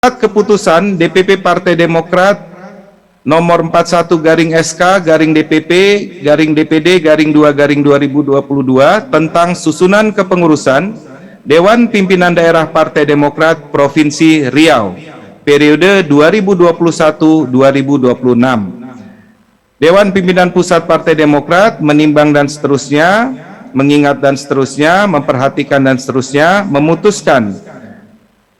Surat keputusan DPP Partai Demokrat nomor 41-SK-DPP-DPD-2-2022 tentang susunan kepengurusan Dewan Pimpinan Daerah Partai Demokrat Provinsi Riau periode 2021-2026. Dewan Pimpinan Pusat Partai Demokrat menimbang dan seterusnya, mengingat dan seterusnya, memperhatikan dan seterusnya, memutuskan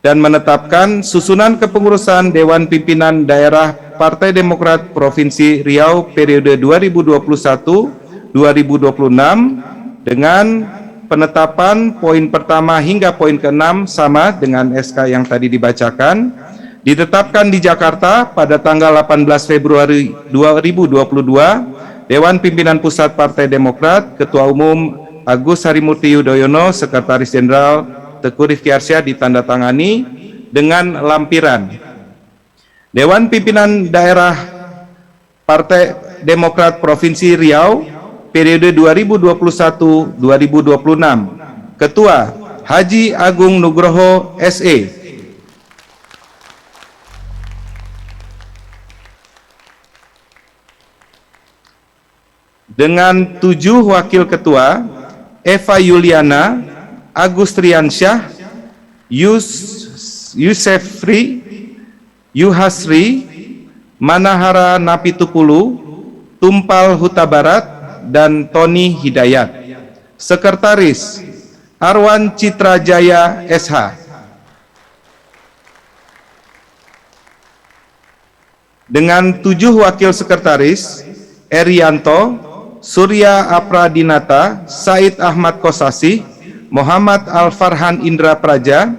dan menetapkan susunan kepengurusan Dewan Pimpinan Daerah Partai Demokrat Provinsi Riau periode 2021-2026 dengan penetapan poin pertama hingga poin ke-6 sama dengan SK yang tadi dibacakan, ditetapkan di Jakarta pada tanggal 18 Februari 2022, Dewan Pimpinan Pusat Partai Demokrat, Ketua Umum Agus Harimurti Yudhoyono, Sekretaris Jenderal Teguh Rifki Arsyad ditandatangani dengan lampiran Dewan Pimpinan Daerah Partai Demokrat Provinsi Riau periode 2021-2026. Ketua Haji Agung Nugroho SE. Dengan 7 wakil ketua: Eva Yuliana, Agus Triansyah, Yusefri, Yuhasri, Manahara Napitukulu, Tumpal Huta Barat, dan Tony Hidayat. Sekretaris Arwan Citra Jaya SH. Dengan 7 wakil sekretaris: Erianto, Surya Apradinata, Said Ahmad Kosasi, Muhammad Al-Farhan Indra Praja,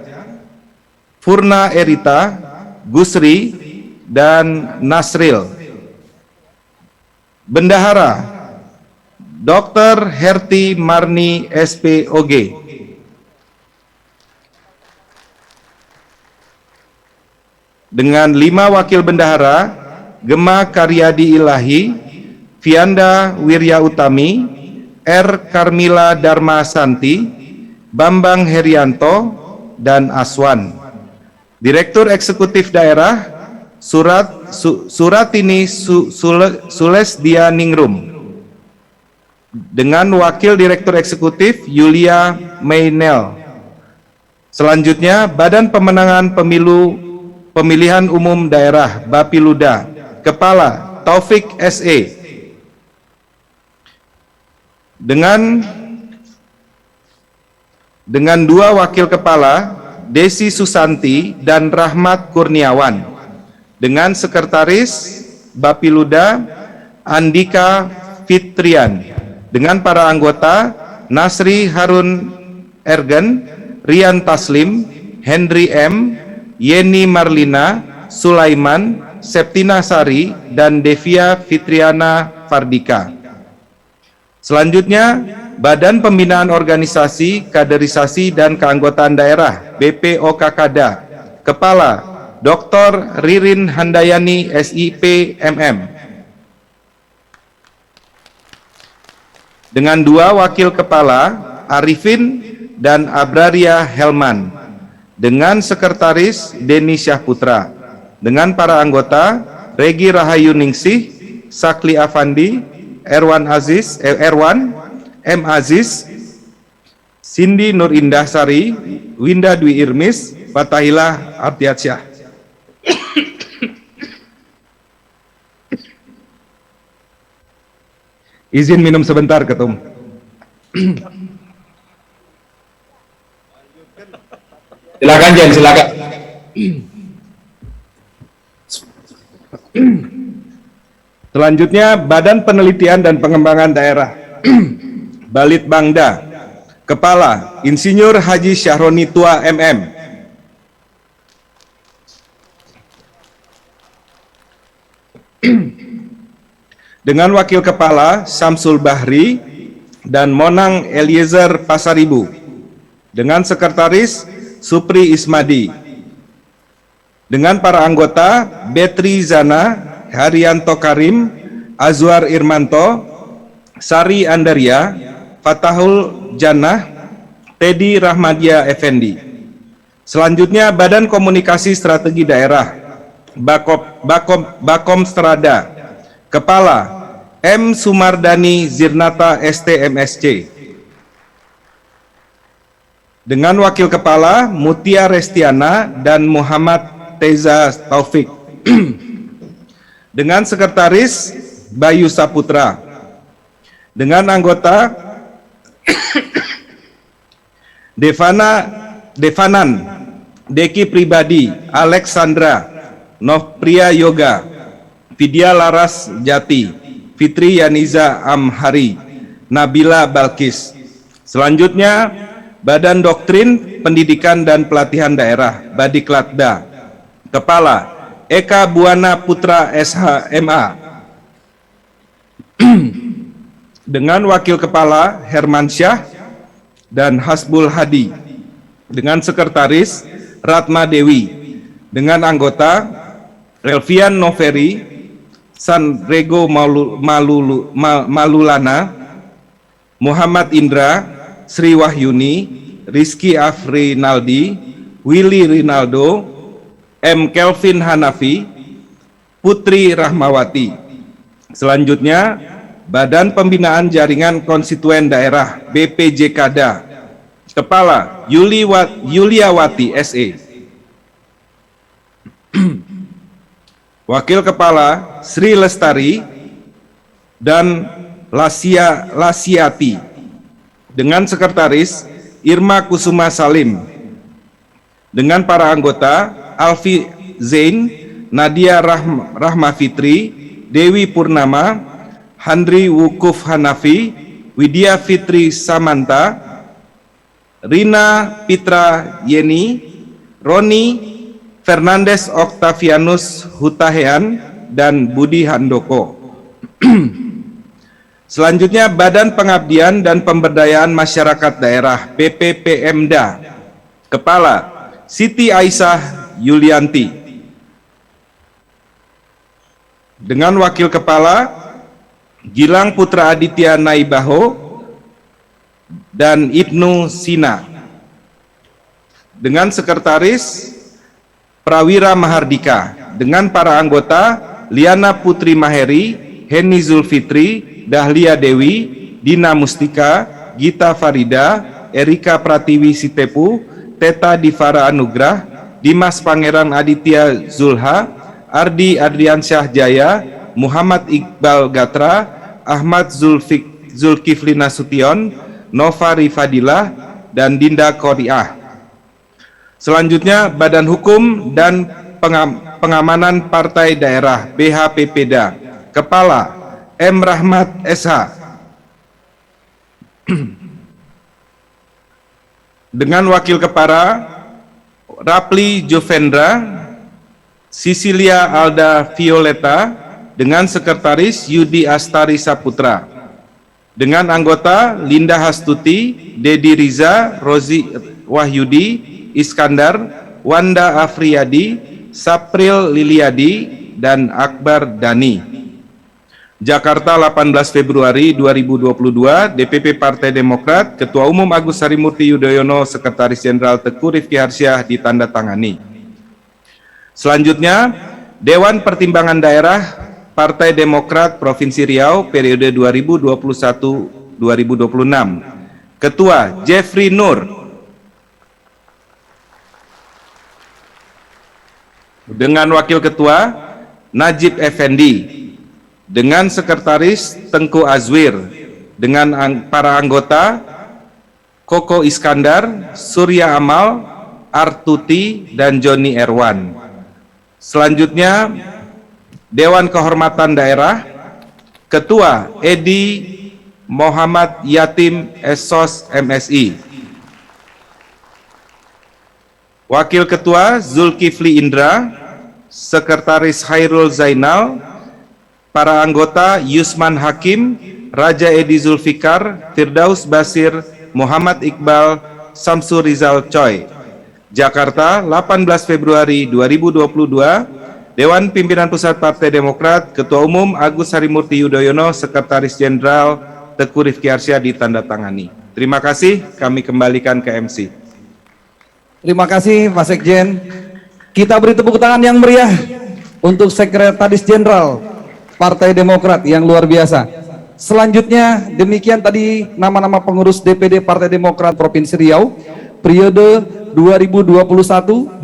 Furna Erita, Gusri, dan Nasril. Bendahara Dr. Herti Marni SPOG. Dengan 5 wakil bendahara: Gema Karyadi Ilahi, Vianda Wirya Utami, R. Karmila Dharma Santi, Bambang Herianto, dan Aswan. Direktur Eksekutif Daerah Suratini Sulesdia Ningrum. Dengan Wakil Direktur Eksekutif Yulia Mainel. Selanjutnya, Badan Pemenangan Pemilihan Umum Daerah Bapiluda. Kepala Taufik SE. Dengan 2 wakil kepala, Desi Susanti dan Rahmat Kurniawan. Dengan sekretaris Bapiluda, Andika Fitrian. Dengan para anggota: Nasri Harun Ergen, Rian Taslim, Henry M, Yeni Marlina, Sulaiman, Septina Sari, dan Devia Fitriana Fardika. Selanjutnya, Badan Pembinaan Organisasi, Kaderisasi, dan Keanggotaan Daerah BPOKKADA. Kepala Dr. Ririn Handayani SIP MM. Dengan 2 wakil kepala: Arifin dan Abraria Helman. Dengan sekretaris Deni Syahputra. Dengan para anggota: Regi Rahayu Ningsih, Sakli Afandi, Erwan M. Aziz, Cindy Nur Indah Sari, Winda Dwi Irmis, Fatahillah Ardiatsyah. Izin minum sebentar, Ketum. Silakan, Jen, silakan. Selanjutnya, Badan Penelitian dan Pengembangan Daerah Balitbangda. Kepala Insinyur Haji Syahroni Tua MM. Dengan wakil kepala: Samsul Bahri dan Monang Eliezer Pasaribu. Dengan sekretaris Supri Ismadi. Dengan para anggota: Betri Zana, Haryanto Karim, Azwar Irmanto, Sari Andaria, Fatahul Jannah, Teddy Rahmadia Effendi. Selanjutnya, Badan Komunikasi Strategi Daerah, Bakom Strada, Kepala M. Sumardani Zirnata STMSC, dengan Wakil Kepala Mutia Restiana dan Muhammad Teza Taufik, dengan Sekretaris Bayu Saputra, dengan anggota Devanan, Deki Pribadi, Alexandra, Novpria Yoga, Vidya Laras Jati, Fitri Yaniza Amhari, Nabila Balkis. Selanjutnya, Badan Doktrin Pendidikan dan Pelatihan Daerah, Badiklatda, Kepala Eka Buana Putra SHMA, dengan Wakil Kepala Hermansyah dan Hasbul Hadi, dengan Sekretaris Ratma Dewi, dengan anggota Elvian Noveri, Sanrego Malulana, Muhammad Indra, Sri Wahyuni, Rizky Afrinaldi, Willy Rinaldo, M. Kelvin Hanafi, Putri Rahmawati. Selanjutnya, Badan Pembinaan Jaringan Konstituen Daerah BPJKDA, Kepala Yuliawati SE, Wakil Kepala Sri Lestari dan Lasiati, dengan Sekretaris Irma Kusuma Salim, dengan para anggota Alfi Zain, Nadia Rahma Fitri, Dewi Purnama, Handri Wukuf Hanafi, Widya Fitri Samanta, Rina Pitra Yeni, Roni Fernandes Octavianus Hutahean, dan Budi Handoko. Selanjutnya, Badan Pengabdian dan Pemberdayaan Masyarakat Daerah BPPMDA, Kepala Siti Aisyah Yulianti, dengan Wakil Kepala Gilang Putra Aditya Naibaho dan Ibnu Sina, dengan Sekretaris Prawira Mahardika, dengan para anggota Liana Putri Maheri, Heni Zulfitri, Dahlia Dewi, Dina Mustika, Gita Farida, Erika Pratiwi Sitepu, Teta Divara Anugrah, Dimas Pangeran Aditya Zulha, Ardi Adriansyah Jaya, Muhammad Iqbal Gatra, Ahmad Zulkifli Nasution, Nova Rifadilah, dan Dinda Koriah. Selanjutnya, Badan Hukum dan Pengamanan Partai Daerah BHPPDA, Kepala M. Rahmat SH, dengan Wakil Kepala Rapli Jovendra, Sisilia Alda Violeta, dengan Sekretaris Yudi Astari Saputra, dengan anggota Linda Hastuti, Dedi Riza, Rozi Wahyudi, Iskandar, Wanda Afriyadi, Sapril Liliadi, dan Akbar Dani. Jakarta, 18 Februari 2022, DPP Partai Demokrat, Ketua Umum Agus Harimurti Yudhoyono, Sekretaris Jenderal Teguh Rifki Harsyah, ditandatangani. Selanjutnya, Dewan Pertimbangan Daerah Partai Demokrat Provinsi Riau periode 2021-2026. Ketua Jeffrey Nur, dengan Wakil Ketua Najib Effendi, dengan Sekretaris Tengku Azwir, dengan para anggota Koko Iskandar, Surya Amal, Artuti, dan Joni Erwan. Selanjutnya, Dewan Kehormatan Daerah, Ketua Edi Muhammad Yatim Esos MSI, Wakil Ketua Zulkifli Indra, Sekretaris Khairul Zainal, para anggota Yusman Hakim, Raja Edi Zulfikar, Firdaus Basir, Muhammad Iqbal, Samsur Rizal Choi. Jakarta, 18 Februari 2022, Dewan Pimpinan Pusat Partai Demokrat, Ketua Umum Agus Harimurti Yudhoyono, Sekretaris Jenderal Teguh Rifki Harsyah, ditandatangani. Terima kasih, kami kembalikan ke MC. Terima kasih Pak Sekjen. Kita beri tepuk tangan yang meriah untuk Sekretaris Jenderal Partai Demokrat yang luar biasa. Selanjutnya demikian tadi nama-nama pengurus DPD Partai Demokrat Provinsi Riau periode 2021-2026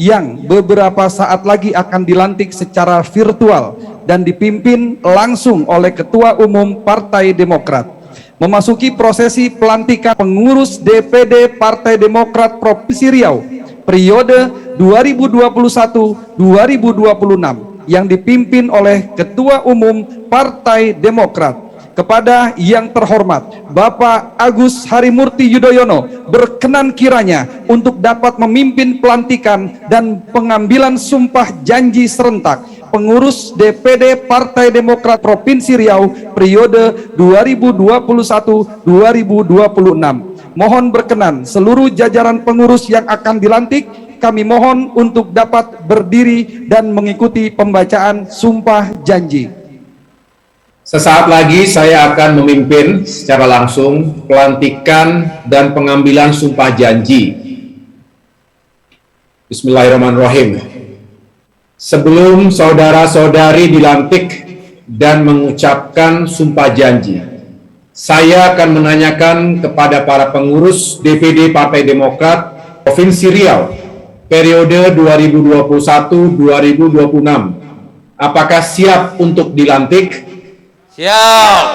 yang beberapa saat lagi akan dilantik secara virtual dan dipimpin langsung oleh Ketua Umum Partai Demokrat. Memasuki prosesi pelantikan pengurus DPD Partai Demokrat Provinsi Riau periode 2021-2026 yang dipimpin oleh Ketua Umum Partai Demokrat. Kepada yang terhormat Bapak Agus Harimurti Yudhoyono berkenan kiranya untuk dapat memimpin pelantikan dan pengambilan sumpah janji serentak pengurus DPD Partai Demokrat Provinsi Riau periode 2021-2026. Mohon berkenan seluruh jajaran pengurus yang akan dilantik, kami mohon untuk dapat berdiri dan mengikuti pembacaan sumpah janji. Sesaat lagi saya akan memimpin secara langsung pelantikan dan pengambilan sumpah janji. Bismillahirrahmanirrahim. Sebelum saudara-saudari dilantik dan mengucapkan sumpah janji, saya akan menanyakan kepada para pengurus DPD Partai Demokrat Provinsi Riau periode 2021-2026. Apakah siap untuk dilantik? Siap.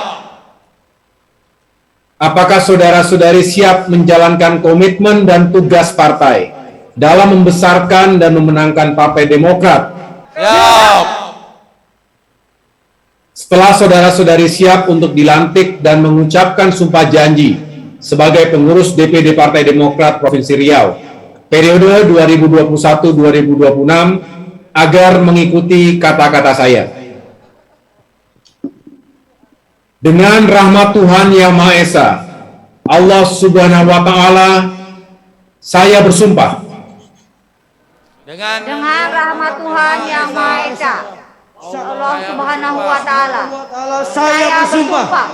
Apakah saudara-saudari siap menjalankan komitmen dan tugas partai dalam membesarkan dan memenangkan Partai Demokrat? Siap. Setelah saudara-saudari siap untuk dilantik dan mengucapkan sumpah janji sebagai pengurus DPD Partai Demokrat Provinsi Riau periode 2021-2026 agar mengikuti kata-kata saya. Dengan rahmat Tuhan Yang Maha Esa, Allah Subhanahu wa Ta'ala, saya bersumpah. Dengan rahmat Tuhan Yang Maha Esa, Allah Subhanahu wa Ta'ala, saya bersumpah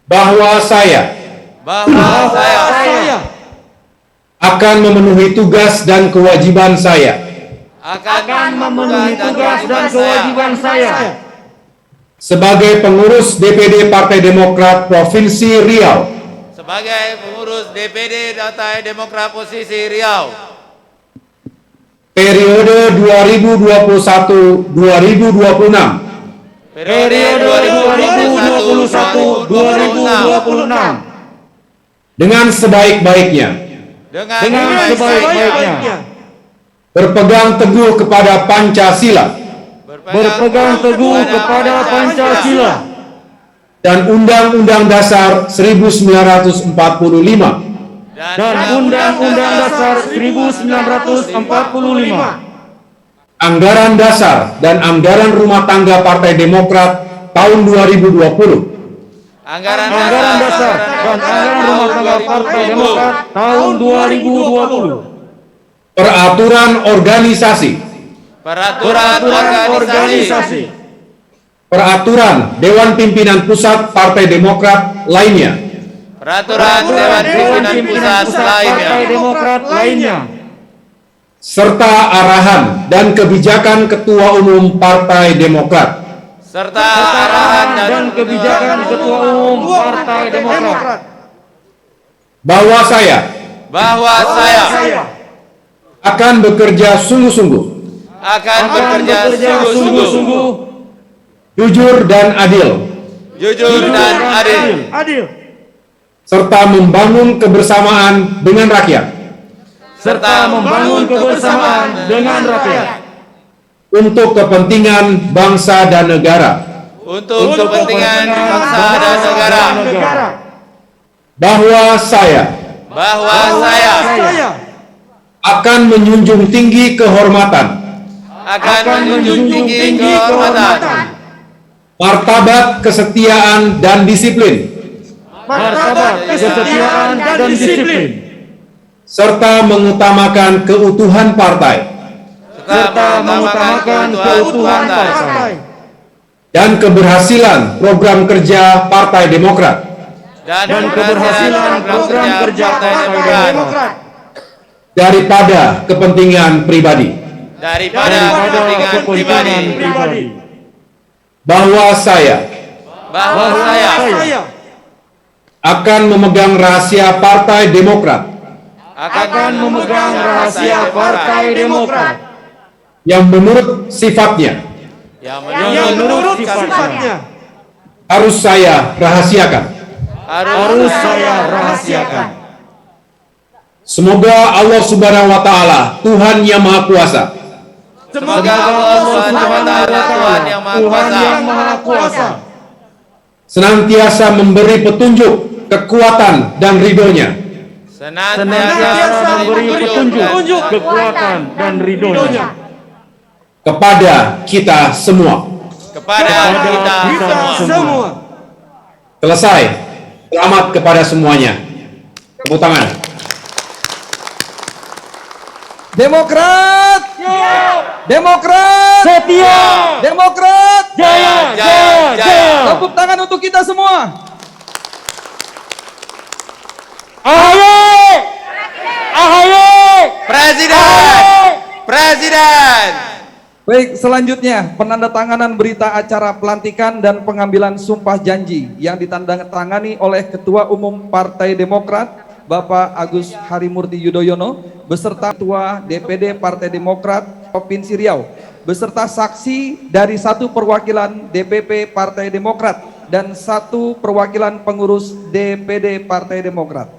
bahwa saya akan memenuhi tugas dan kewajiban saya sebagai pengurus DPD Partai Demokrat Provinsi Riau periode 2021-2026 dengan sebaik-baiknya berpegang teguh kepada Pancasila dan Undang-Undang Dasar 1945 Anggaran Dasar dan Anggaran Rumah Tangga Partai Demokrat tahun 2020 Anggaran Dasar dan Anggaran Rumah Tangga Partai Demokrat tahun 2020. Peraturan organisasi, Peraturan Dewan Pimpinan Pusat Partai Demokrat lainnya, serta arahan dan kebijakan Ketua Umum Partai Demokrat, bahwa saya akan bekerja sungguh-sungguh, jujur dan adil, serta membangun kebersamaan dengan rakyat, untuk kepentingan bangsa dan negara, bahwa saya akan menjunjung tinggi kehormatan, martabat, kesetiaan dan disiplin, serta mengutamakan keutuhan partai dan keberhasilan program kerja Partai Demokrat, dan keberhasilan program kerja Partai Demokrat daripada kepentingan pribadi, bahwa saya akan memegang rahasia Partai Demokrat yang menurut sifatnya harus saya rahasiakan. Semoga Allah Subhanahu wa taala, Tuhan yang Maha Kuasa, senantiasa memberi petunjuk, kekuatan dan ridhonya kepada kita semua. Selesai. Selamat kepada semuanya. Tepuk tangan. Demokrat, Demokrat, Setia, Demokrat, Jaya, Jaya, Jaya. Tepuk tangan untuk kita semua. AHY, AHY, Presiden. Baik, selanjutnya penandatanganan berita acara pelantikan dan pengambilan sumpah janji yang ditandatangani oleh Ketua Umum Partai Demokrat Bapak Agus Harimurti Yudhoyono beserta Ketua DPD Partai Demokrat Provinsi Riau beserta saksi dari 1 perwakilan DPP Partai Demokrat dan 1 perwakilan pengurus DPD Partai Demokrat.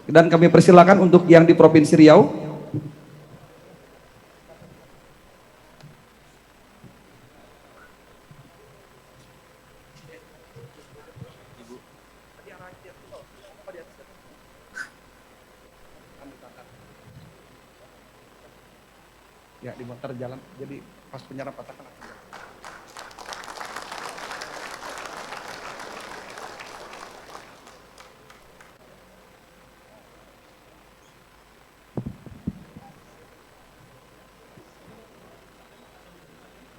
Dan kami persilakan untuk yang di Provinsi Riau. Ya, di motor jalan, jadi pas penyerap patahkan.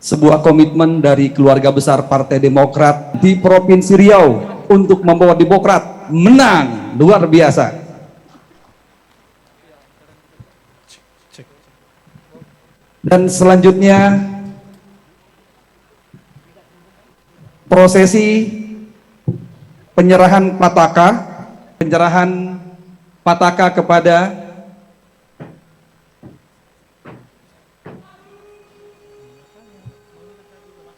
Sebuah komitmen dari keluarga besar Partai Demokrat di Provinsi Riau untuk membawa Demokrat menang luar biasa. Dan selanjutnya prosesi penyerahan pataka kepada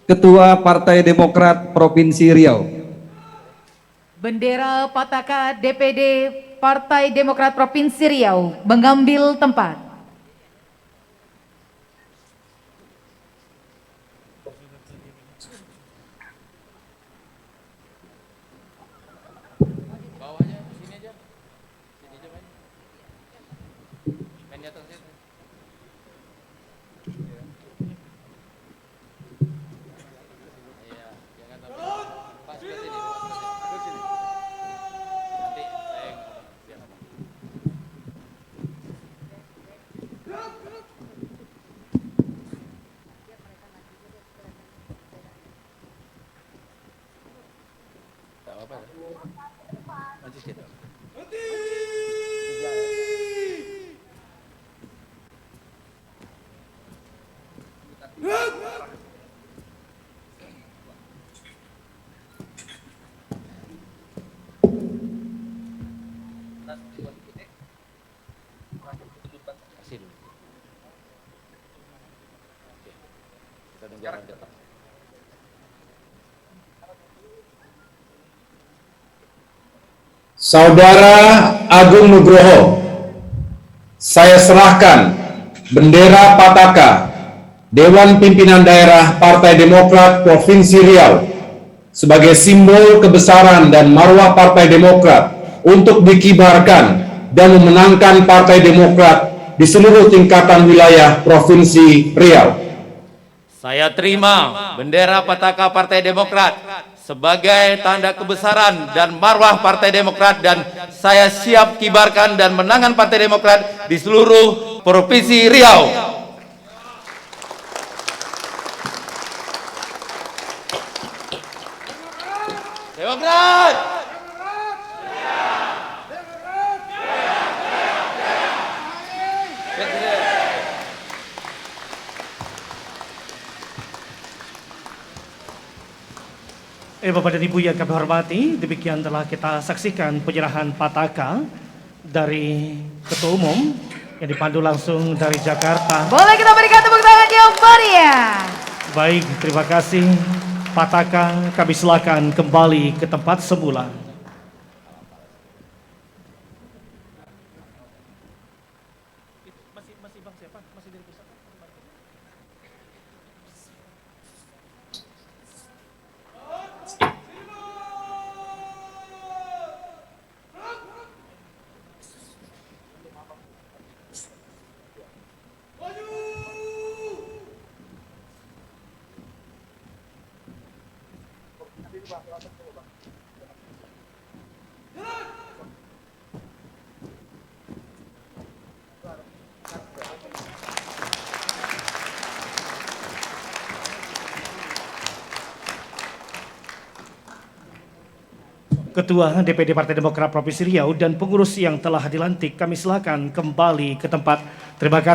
Ketua Partai Demokrat Provinsi Riau. Bendera Pataka DPD Partai Demokrat Provinsi Riau mengambil tempat. Saudara Agung Nugroho, saya serahkan bendera Pataka Dewan Pimpinan Daerah Partai Demokrat Provinsi Riau sebagai simbol kebesaran dan marwah Partai Demokrat untuk dikibarkan dan memenangkan Partai Demokrat di seluruh tingkatan wilayah Provinsi Riau. Saya terima bendera Pataka Partai Demokrat sebagai tanda kebesaran dan marwah Partai Demokrat dan saya siap kibarkan dan menangkan Partai Demokrat di seluruh Provinsi Riau. Demokrat! Bapak dan Ibu yang kami hormati, demikian telah kita saksikan penyerahan pataka dari Ketua Umum yang dipandu langsung dari Jakarta. Boleh kita berikan tepuk tangan yang meriah. Baik, terima kasih. Pataka kami silakan kembali ke tempat semula. Ketua DPD Partai Demokrat Provinsi Riau dan pengurus yang telah dilantik kami silakan kembali ke tempat. Terima kasih.